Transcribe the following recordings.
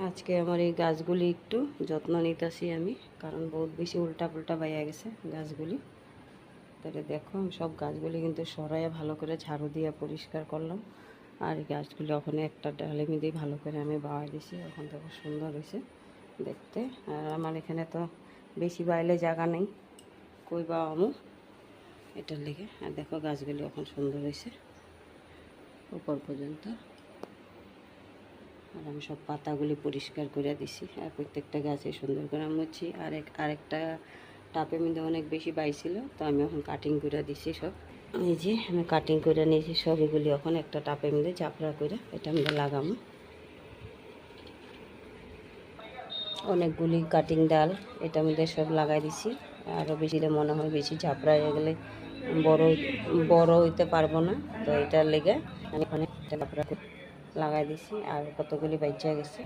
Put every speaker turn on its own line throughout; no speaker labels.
আজকে আমার এই গাছগুলি একটু যত্ন নিতেছি আমি, কারণ বহুত বেশি উল্টা পুল্টা বাইয়া গেছে গাছগুলি। তাহলে দেখো আমি সব গাছগুলি কিন্তু সরাইয়া ভালো করে ঝাড়ু দিয়ে পরিষ্কার করলাম। আর এই গাছগুলি ওখানে একটা ডালে মিলে ভালো করে আমি বাওয়া দিছি, এখন দেখো সুন্দর হয়েছে দেখতে। আর আমার এখানে তো বেশি বাইলে জায়গা নেই, কই বাওয়ামু এটার লেগে। আর দেখো গাছগুলি এখন সুন্দর হয়েছে উপর পর্যন্ত। আর আমি সব পাতাগুলি পরিষ্কার করে দিছি, আর প্রত্যেকটা গাছে সুন্দর করে মুছি। আরেকটা টাপের মধ্যে অনেক বেশি বাইছিল, তো আমি এখন কাটিং করে দিছি সব। এই যে আমি কাটিং করে নিয়েছি সব, এগুলি এখন একটা টাপের মধ্যে চাপড়া করে এটা মধ্যে লাগামো। অনেকগুলি কাটিং ডাল এটার মধ্যে সব লাগাই দিছি। আরও বেশি মনে হয় বেশি ঝাপড়া হয়ে গেলে বড় বড় হইতে পারবো না, তো এটার লেগে আমি ওখানে চাপড়া করে লাগাই দিছি। আর কতগুলি বাচ্চা গেছে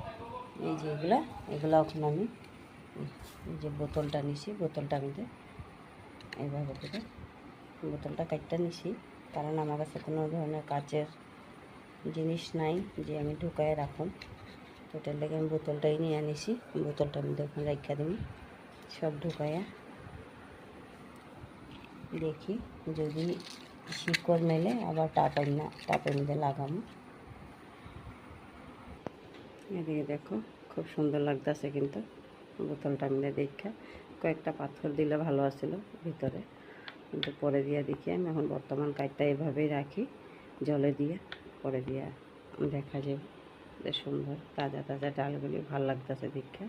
এই যে এগুলা এখন আমি এই যে বোতলটা নিছি, বোতলটা মধ্যে এইভাবে করে বোতলটা কাটটা নিছি, কারণ আমার কাছে কোনো ধরনের কাচের জিনিস নাই যে আমি ঢুকায় রাখুন। তো এটার লেগে আমি বোতলটাই নিয়ে আনিছি, বোতলটার মধ্যে এখন রাখা দিই সব ঢুকাইয়া। দেখি যদি শিকড় মেলে আবার টাপের মধ্যে লাগামো। এদিকে দেখো খুব সুন্দর লাগতেছে কিন্তু বোতলটা মিলে দেখা। কয়েকটা পাথর দিলে ভালো আছিল ভিতরে, কিন্তু পরে দিয়ে দেখি আমি এখন বর্তমান কাঠটা এভাবেই রাখি জলে দিয়ে, পরে দিয়ে দেখা যাবে। সুন্দর তাজা তাজা ডালগুলি ভালো লাগতেছে দেখা।